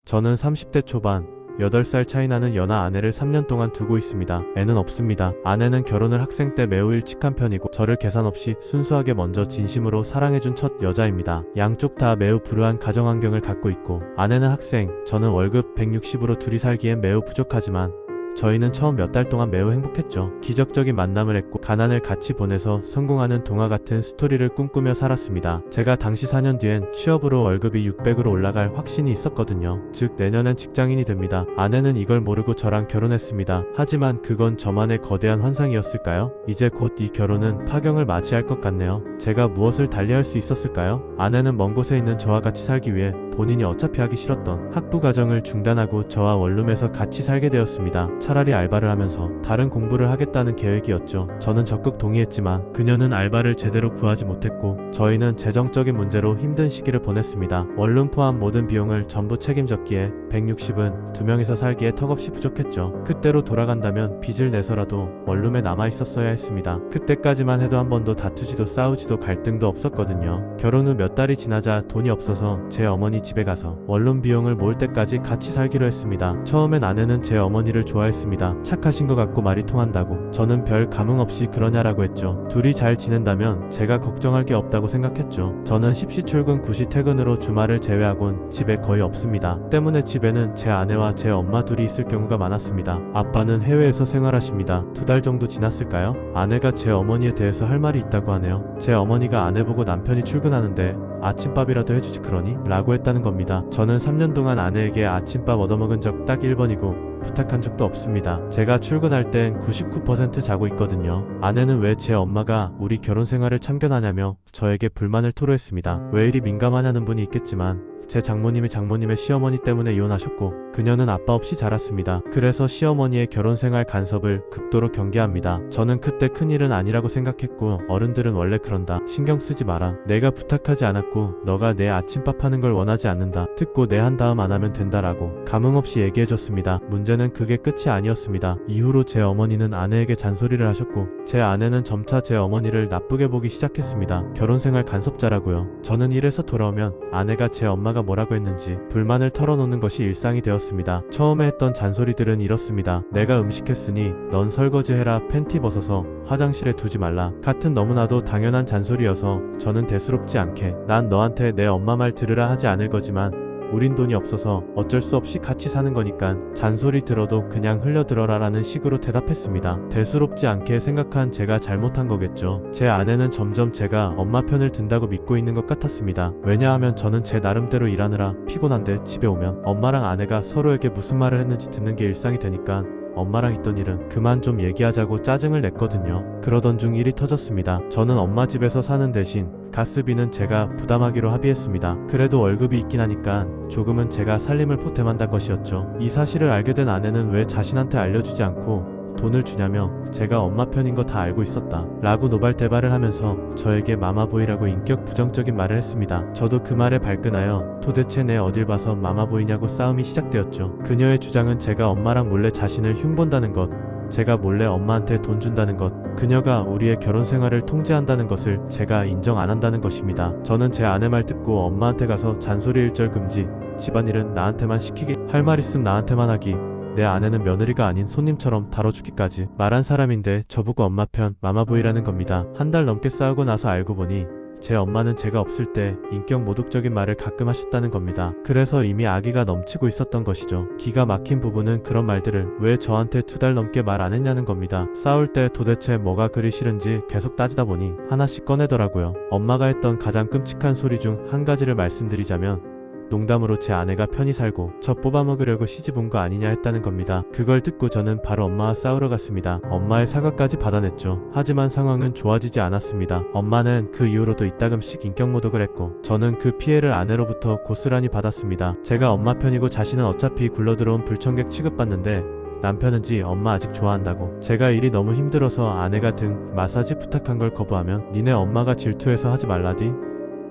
저는 30대 초반 8살 차이 나는 연하 아내를 3년 동안 두고 있습니다. 애는 없습니다. 아내는 결혼을 학생 때 매우 일찍 한 편이고 저를 계산 없이 순수하게 먼저 진심으로 사랑해준 첫 여자입니다. 양쪽 다 매우 불우한 가정 환경을 갖고 있고 아내는 학생, 저는 월급 160으로 둘이 살기엔 매우 부족하지만 저희는 처음 몇 달 동안 매우 행복했죠. 기적적인 만남을 했고 가난을 같이 보내서 성공하는 동화 같은 스토리를 꿈꾸며 살았습니다. 제가 당시 4년 뒤엔 취업으로 월급이 600으로 올라갈 확신이 있었거든요. 즉 내년엔 직장인이 됩니다. 아내는 이걸 모르고 저랑 결혼했습니다. 하지만 그건 저만의 거대한 환상이었을까요? 이제 곧 이 결혼은 파경을 맞이할 것 같네요. 제가 무엇을 달리할 수 있었을까요? 아내는 먼 곳에 있는 저와 같이 살기 위해 본인이 어차피 하기 싫었던 학부 과정을 중단하고 저와 원룸에서 같이 살게 되었습니다. 차라리 알바를 하면서 다른 공부를 하겠다는 계획이었죠. 저는 적극 동의했지만 그녀는 알바를 제대로 구하지 못했고 저희는 재정적인 문제로 힘든 시기를 보냈습니다. 원룸 포함 모든 비용을 전부 책임졌기에 160은 두 명이서 살기에 턱없이 부족했죠. 그때로 돌아간다면 빚을 내서라도 원룸에 남아 있었어야 했습니다. 그때까지만 해도 한 번도 다투지도 싸우지도 갈등도 없었거든요. 결혼 후 몇 달이 지나자 돈이 없어서 제 어머니 집에 가서 원룸 비용을 모을 때까지 같이 살기로 했습니다. 처음엔 아내는 제 어머니를 좋아했습니다. 착하신 것 같고 말이 통한다고. 저는 별 감흥 없이 그러냐라고 했죠. 둘이 잘 지낸다면 제가 걱정할 게 없다고 생각했죠. 저는 10시 출근 9시 퇴근으로 주말을 제외하곤 집에 거의 없습니다. 때문에 집에는 제 아내와 제 엄마 둘이 있을 경우가 많았습니다. 아빠는 해외에서 생활하십니다. 2달 정도 지났을까요? 아내가 제 어머니에 대해서 할 말이 있다고 하네요. 제 어머니가 아내 보고 남편이 출근하는데 아침밥이라도 해주지 그러니? 라고 했다는 겁니다. 저는 3년 동안 아내에게 아침밥 얻어먹은 적 딱 1번이고 부탁한 적도 없습니다. 제가 출근할 땐 99% 자고 있거든요. 아내는 왜 제 엄마가 우리 결혼 생활을 참견하냐며 저에게 불만을 토로했습니다. 왜 이리 민감하냐는 분이 있겠지만 제 장모님이 장모님의 시어머니 때문에 이혼하셨고 그녀는 아빠 없이 자랐습니다. 그래서 시어머니의 결혼생활 간섭을 극도로 경계합니다. 저는 그때 큰일은 아니라고 생각했고 어른들은 원래 그런다. 신경 쓰지 마라. 내가 부탁하지 않았고 너가 내 아침밥 하는 걸 원하지 않는다. 듣고 내 한 다음 안 하면 된다라고 감흥 없이 얘기해줬습니다. 문제는 그게 끝이 아니었습니다. 이후로 제 어머니는 아내에게 잔소리를 하셨고 제 아내는 점차 제 어머니를 나쁘게 보기 시작했습니다. 결혼생활 간섭자라고요. 저는 일에서 돌아오면 아내가 제 엄마가 뭐라고 했는지 불만을 털어놓는 것이 일상이 되었습니다. 처음에 했던 잔소리들은 이렇습니다. 내가 음식했으니 넌 설거지해라. 팬티 벗어서 화장실에 두지 말라. 같은 너무나도 당연한 잔소리여서 저는 대수롭지 않게 난 너한테 내 엄마 말 들으라 하지 않을 거지만 우린 돈이 없어서 어쩔 수 없이 같이 사는 거니까 잔소리 들어도 그냥 흘려들어라 라는 식으로 대답했습니다. 대수롭지 않게 생각한 제가 잘못한 거겠죠. 제 아내는 점점 제가 엄마 편을 든다고 믿고 있는 것 같았습니다. 왜냐하면 저는 제 나름대로 일하느라 피곤한데 집에 오면 엄마랑 아내가 서로에게 무슨 말을 했는지 듣는 게 일상이 되니까 엄마랑 있던 일은 그만 좀 얘기하자고 짜증을 냈거든요. 그러던 중 일이 터졌습니다. 저는 엄마 집에서 사는 대신 가스비는 제가 부담하기로 합의했습니다. 그래도 월급이 있긴 하니까 조금은 제가 살림을 보탬한다 것이었죠. 이 사실을 알게 된 아내는 왜 자신한테 알려주지 않고 돈을 주냐며 제가 엄마 편인 거 다 알고 있었다 라고 노발대발을 하면서 저에게 마마보이라고 인격 부정적인 말을 했습니다. 저도 그 말에 발끈하여 도대체 내 어딜 봐서 마마보이냐고 싸움이 시작되었죠. 그녀의 주장은 제가 엄마랑 몰래 자신을 흉본다는 것, 제가 몰래 엄마한테 돈 준다는 것, 그녀가 우리의 결혼 생활을 통제한다는 것을 제가 인정 안 한다는 것입니다. 저는 제 아내 말 듣고 엄마한테 가서 잔소리 일절 금지, 집안일은 나한테만 시키기, 할 말 있음 나한테만 하기, 내 아내는 며느리가 아닌 손님처럼 다뤄주기까지 말한 사람인데 저보고 엄마 편 마마보이라는 겁니다. 한 달 넘게 싸우고 나서 알고 보니 제 엄마는 제가 없을 때 인격 모독적인 말을 가끔 하셨다는 겁니다. 그래서 이미 악의가 넘치고 있었던 것이죠. 기가 막힌 부분은 그런 말들을 왜 저한테 2달 넘게 말 안 했냐는 겁니다. 싸울 때 도대체 뭐가 그리 싫은지 계속 따지다 보니 하나씩 꺼내더라고요. 엄마가 했던 가장 끔찍한 소리 중 한 가지를 말씀드리자면 농담으로 제 아내가 편히 살고 저 뽑아먹으려고 시집 온 거 아니냐 했다는 겁니다. 그걸 듣고 저는 바로 엄마와 싸우러 갔습니다. 엄마의 사과까지 받아냈죠. 하지만 상황은 좋아지지 않았습니다. 엄마는 그 이후로도 이따금씩 인격모독을 했고 저는 그 피해를 아내로부터 고스란히 받았습니다. 제가 엄마 편이고 자신은 어차피 굴러들어온 불청객 취급받는데 남편은지 엄마 아직 좋아한다고, 제가 일이 너무 힘들어서 아내가 등 마사지 부탁한 걸 거부하면 니네 엄마가 질투해서 하지 말라디?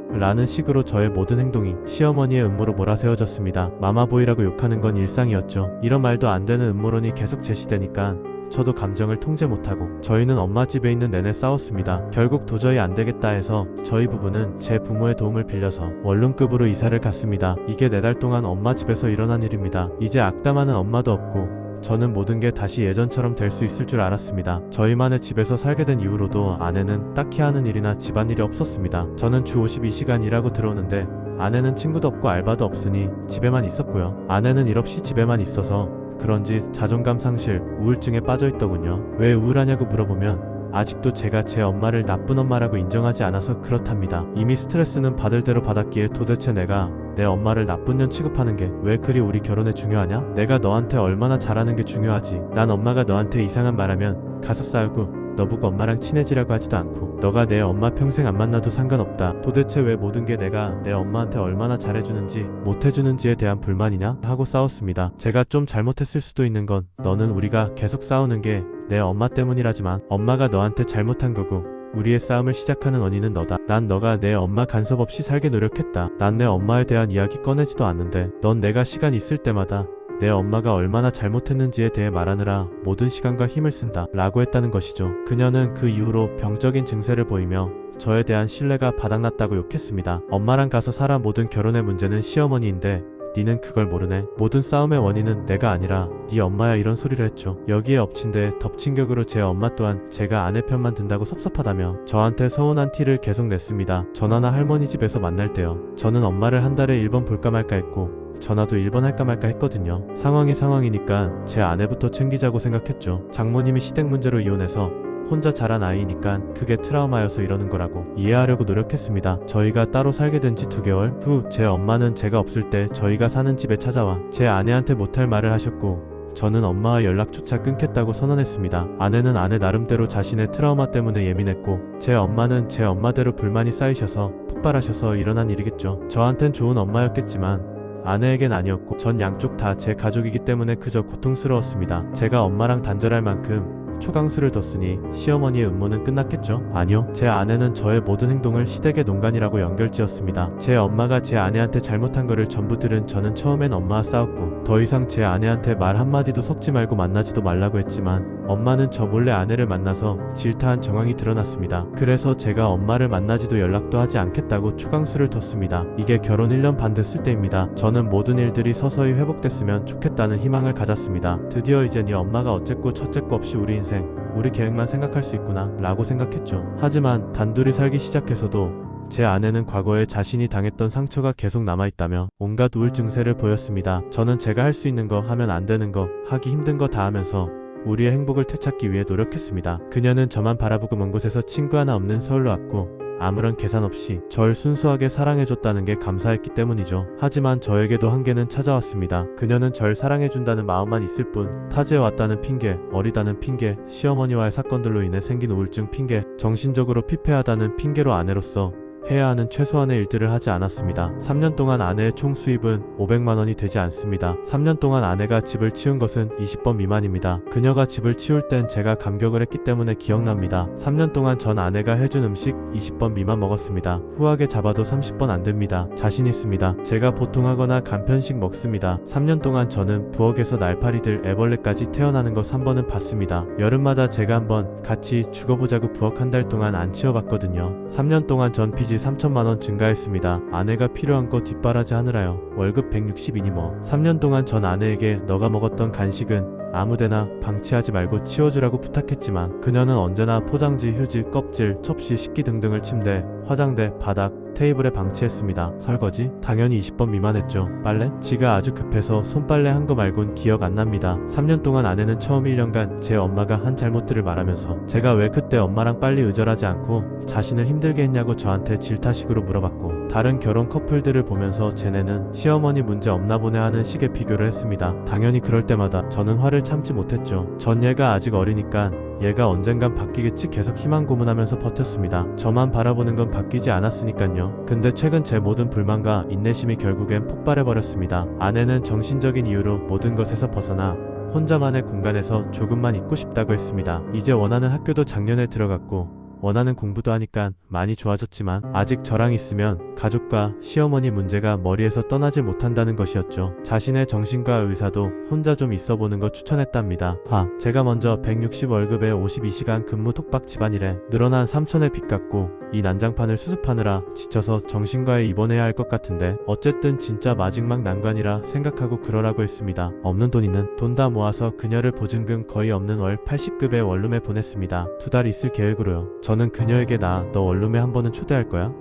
라는 식으로 저의 모든 행동이 시어머니의 음모로 몰아세워졌습니다. 마마보이라고 욕하는 건 일상이었죠. 이런 말도 안 되는 음모론이 계속 제시되니까 저도 감정을 통제 못하고 저희는 엄마 집에 있는 내내 싸웠습니다. 결국 도저히 안 되겠다 해서 저희 부부는 제 부모의 도움을 빌려서 원룸급으로 이사를 갔습니다. 이게 4달 동안 엄마 집에서 일어난 일입니다. 이제 악담하는 엄마도 없고 저는 모든 게 다시 예전처럼 될 수 있을 줄 알았습니다. 저희만의 집에서 살게 된 이후로도 아내는 딱히 하는 일이나 집안일이 없었습니다. 저는 주 52시간 일하고 들어오는데 아내는 친구도 없고 알바도 없으니 집에만 있었고요. 아내는 일 없이 집에만 있어서 그런지 자존감 상실, 우울증에 빠져있더군요. 왜 우울하냐고 물어보면 아직도 제가 제 엄마를 나쁜 엄마라고 인정하지 않아서 그렇답니다. 이미 스트레스는 받을 대로 받았기에 도대체 내가 내 엄마를 나쁜 년 취급하는 게 왜 그리 우리 결혼에 중요하냐? 내가 너한테 얼마나 잘하는 게 중요하지. 난 엄마가 너한테 이상한 말하면 가서 싸우고 너 보고 엄마랑 친해지라고 하지도 않고 너가 내 엄마 평생 안 만나도 상관없다. 도대체 왜 모든 게 내가 내 엄마한테 얼마나 잘해주는지 못해주는지에 대한 불만이냐? 하고 싸웠습니다. 제가 좀 잘못했을 수도 있는 건 너는 우리가 계속 싸우는 게 내 엄마 때문이라지만 엄마가 너한테 잘못한 거고 우리의 싸움을 시작하는 원인은 너다. 난 너가 내 엄마 간섭 없이 살게 노력했다. 난 내 엄마에 대한 이야기 꺼내지도 않는데 넌 내가 시간 있을 때마다 내 엄마가 얼마나 잘못했는지에 대해 말하느라 모든 시간과 힘을 쓴다 라고 했다는 것이죠. 그녀는 그 이후로 병적인 증세를 보이며 저에 대한 신뢰가 바닥났다고 욕했습니다. 엄마랑 가서 살아. 모든 결혼의 문제는 시어머니인데 니는 그걸 모르네. 모든 싸움의 원인은 내가 아니라 네 엄마야. 이런 소리를 했죠. 여기에 엎친 데 덮친 격으로 제 엄마 또한 제가 아내 편만 든다고 섭섭하다며 저한테 서운한 티를 계속 냈습니다. 전화나 할머니 집에서 만날 때요. 저는 엄마를 한 달에 1번 볼까 말까 했고 전화도 1번 할까 말까 했거든요. 상황이 상황이니까 제 아내부터 챙기자고 생각했죠. 장모님이 시댁 문제로 이혼해서 혼자 자란 아이니까 그게 트라우마여서 이러는 거라고 이해하려고 노력했습니다. 저희가 따로 살게 된 지 2개월 후 제 엄마는 제가 없을 때 저희가 사는 집에 찾아와 제 아내한테 못할 말을 하셨고 저는 엄마와 연락조차 끊겠다고 선언했습니다. 아내는 아내 나름대로 자신의 트라우마 때문에 예민했고 제 엄마는 제 엄마대로 불만이 쌓이셔서 폭발하셔서 일어난 일이겠죠. 저한텐 좋은 엄마였겠지만 아내에겐 아니었고 전 양쪽 다 제 가족이기 때문에 그저 고통스러웠습니다. 제가 엄마랑 단절할 만큼 초강수를 뒀으니 시어머니의 음모는 끝났겠죠? 아니요. 제 아내는 저의 모든 행동을 시댁의 농간이라고 연결지었습니다. 제 엄마가 제 아내한테 잘못한 거를 전부 들은 저는 처음엔 엄마와 싸웠고 더 이상 제 아내한테 말 한마디도 섞지 말고 만나지도 말라고 했지만 엄마는 저 몰래 아내를 만나서 질타한 정황이 드러났습니다. 그래서 제가 엄마를 만나지도 연락도 하지 않겠다고 초강수를 뒀습니다. 이게 결혼 1년 반 됐을 때입니다. 저는 모든 일들이 서서히 회복됐으면 좋겠다는 희망을 가졌습니다. 드디어 이제 네 엄마가 어쨌고 저쨌고 없이 우리 인생 우리 계획만 생각할 수 있구나 라고 생각했죠. 하지만 단둘이 살기 시작해서도 제 아내는 과거에 자신이 당했던 상처가 계속 남아있다며 온갖 우울 증세를 보였습니다. 저는 제가 할 수 있는 거, 하면 안 되는 거, 하기 힘든 거 다 하면서 우리의 행복을 되찾기 위해 노력했습니다. 그녀는 저만 바라보고 먼 곳에서 친구 하나 없는 서울로 왔고 아무런 계산 없이 절 순수하게 사랑해줬다는 게 감사했기 때문이죠. 하지만 저에게도 한계는 찾아왔습니다. 그녀는 절 사랑해준다는 마음만 있을 뿐 타지에 왔다는 핑계, 어리다는 핑계, 시어머니와의 사건들로 인해 생긴 우울증 핑계, 정신적으로 피폐하다는 핑계로 아내로서 해야 하는 최소한의 일들을 하지 않았습니다. 3년 동안 아내의 총 수입은 500만 원이 되지 않습니다. 3년 동안 아내가 집을 치운 것은 20번 미만입니다. 그녀가 집을 치울 땐 제가 감격을 했기 때문에 기억납니다. 3년 동안 전 아내가 해준 음식 20번 미만 먹었습니다. 후하게 잡아도 30번 안 됩니다. 자신 있습니다. 제가 보통 하거나 간편식 먹습니다. 3년 동안 저는 부엌에서 날파리들, 애벌레까지 태어나는 거 3번은 봤습니다. 여름마다 제가 한번 같이 죽어보자고 부엌 한 달 동안 안 치워봤거든요. 3년 동안 전 빚이 3천만 원 증가했습니다. 아내가 필요한 거 뒷바라지 하느라요. 월급 160이니 뭐. 3년 동안 전 아내에게 너가 먹었던 간식은 아무데나 방치하지 말고 치워주라고 부탁했지만 그녀는 언제나 포장지, 휴지, 껍질, 접시, 식기 등등을 침대, 화장대, 바닥, 테이블에 방치했습니다. 설거지? 당연히 20번 미만했죠. 빨래? 지가 아주 급해서 손빨래 한 거 말곤 기억 안 납니다. 3년 동안 아내는 처음 1년간 제 엄마가 한 잘못들을 말하면서 제가 왜 그때 엄마랑 빨리 의절하지 않고 자신을 힘들게 했냐고 저한테 질타식으로 물어봤고 다른 결혼 커플들을 보면서 쟤네는 시어머니 문제 없나 보네 하는 식의 비교를 했습니다. 당연히 그럴 때마다 저는 화를 참지 못했죠. 전 얘가 아직 어리니까 얘가 언젠간 바뀌겠지 계속 희망 고문하면서 버텼습니다. 저만 바라보는 건 바뀌지 않았으니깐요. 근데 최근 제 모든 불만과 인내심이 결국엔 폭발해버렸습니다. 아내는 정신적인 이유로 모든 것에서 벗어나 혼자만의 공간에서 조금만 있고 싶다고 했습니다. 이제 원하는 학교도 작년에 들어갔고 원하는 공부도 하니까 많이 좋아졌지만 아직 저랑 있으면 가족과 시어머니 문제가 머리에서 떠나질 못한다는 것이었죠. 자신의 정신과 의사도 혼자 좀 있어보는 거 추천했답니다. 제가 먼저 160 월급에 52시간 근무 톡박 집안일에 늘어난 3천의 빚 갚고 이 난장판을 수습하느라 지쳐서 정신과에 입원해야 할 것 같은데 어쨌든 진짜 마지막 난관이라 생각하고 그러라고 했습니다. 없는 돈 있는 돈 다 모아서 그녀를 보증금 거의 없는 월 80급의 원룸에 보냈습니다. 2달 있을 계획으로요. 저는 그녀에게 너 원룸에 한 번은 초대할 거야?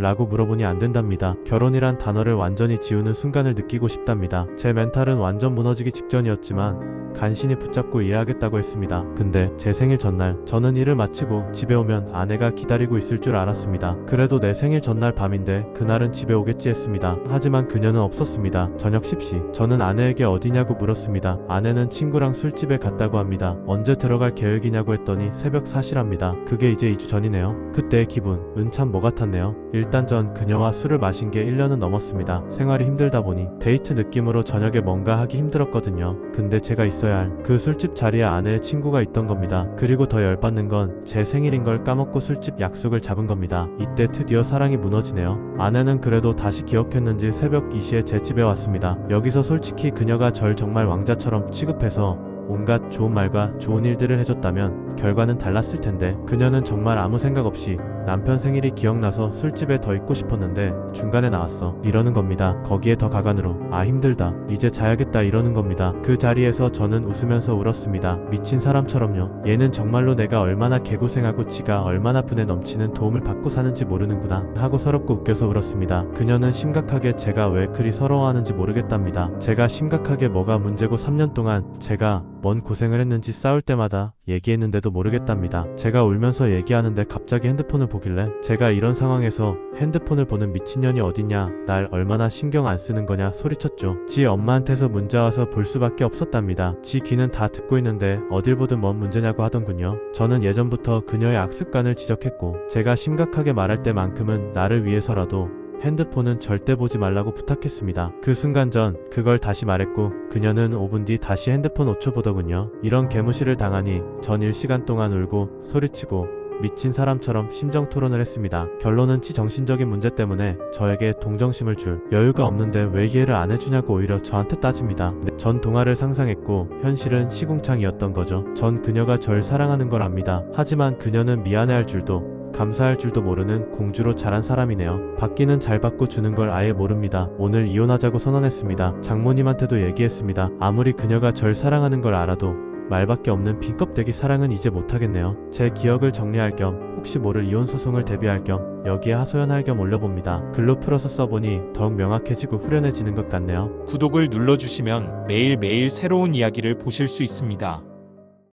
라고 물어보니 안 된답니다. 결혼이란 단어를 완전히 지우는 순간을 느끼고 싶답니다. 제 멘탈은 완전 무너지기 직전이었지만 간신히 붙잡고 이해하겠다고 했습니다. 근데 제 생일 전날 저는 일을 마치고 집에 오면 아내가 기다리고 있을 줄 알았습니다. 그래도 내 생일 전날 밤인데 그날은 집에 오겠지 했습니다. 하지만 그녀는 없었습니다. 저녁 10시 저는 아내에게 어디냐고 물었습니다. 아내는 친구랑 술집에 갔다고 합니다. 언제 들어갈 계획이냐고 했더니 새벽 4시랍니다. 그게 이제 2주 전이네요. 그때의 기분 참 뭐 같았네요. 일단 전 그녀와 술을 마신 게 1년은 넘었습니다. 생활이 힘들다 보니 데이트 느낌으로 저녁에 뭔가 하기 힘들었거든요. 근데 제가 있어야 할 그 술집 자리에 아내의 친구가 있던 겁니다. 그리고 더 열받는 건 제 생일인 걸 까먹고 술집 약속을 잡은 겁니다. 이때 드디어 사랑이 무너지네요. 아내는 그래도 다시 기억했는지 새벽 2시에 제 집에 왔습니다. 여기서 솔직히 그녀가 절 정말 왕자처럼 취급해서 온갖 좋은 말과 좋은 일들을 해줬다면 결과는 달랐을 텐데 그녀는 정말 아무 생각 없이 남편 생일이 기억나서 술집에 더 있고 싶었는데 중간에 나왔어 이러는 겁니다. 거기에 더 가관으로 힘들다 이제 자야겠다 이러는 겁니다. 그 자리에서 저는 웃으면서 울었습니다. 미친 사람처럼요. 얘는 정말로 내가 얼마나 개고생하고 지가 얼마나 분에 넘치는 도움을 받고 사는지 모르는구나 하고 서럽고 웃겨서 울었습니다. 그녀는 심각하게 제가 왜 그리 서러워하는지 모르겠답니다. 제가 심각하게 뭐가 문제고 3년 동안 제가 뭔 고생을 했는지 싸울 때마다 얘기했는데도 모르겠답니다. 제가 울면서 얘기하는데 갑자기 핸드폰을 보길래 제가 이런 상황에서 핸드폰을 보는 미친년이 어딨냐 날 얼마나 신경 안 쓰는 거냐 소리쳤죠. 지 엄마한테서 문자 와서 볼 수밖에 없었답니다. 지 귀는 다 듣고 있는데 어딜 보든 뭔 문제냐고 하던군요. 저는 예전부터 그녀의 악습관을 지적했고 제가 심각하게 말할 때만큼은 나를 위해서라도 핸드폰은 절대 보지 말라고 부탁했습니다. 그 순간 전 그걸 다시 말했고 그녀는 5분 뒤 다시 핸드폰 5초 보더군요. 이런 개무시를 당하니 전 1시간 동안 울고 소리치고 미친 사람처럼 심정 토론을 했습니다. 결론은 정신적인 문제 때문에 저에게 동정심을 줄 여유가 없는데 왜 이해를 안 해주냐고 오히려 저한테 따집니다. 전 동화를 상상했고 현실은 시궁창이었던 거죠. 전 그녀가 절 사랑하는 걸 압니다. 하지만 그녀는 미안해할 줄도 감사할 줄도 모르는 공주로 자란 사람이네요. 받기는 잘 받고 주는 걸 아예 모릅니다. 오늘 이혼하자고 선언했습니다. 장모님한테도 얘기했습니다. 아무리 그녀가 절 사랑하는 걸 알아도 말밖에 없는 빈껍데기 사랑은 이제 못하겠네요. 제 기억을 정리할 겸 혹시 모를 이혼 소송을 대비할 겸 여기에 하소연할 겸 올려봅니다. 글로 풀어서 써보니 더욱 명확해지고 후련해지는 것 같네요. 구독을 눌러주시면 매일매일 새로운 이야기를 보실 수 있습니다.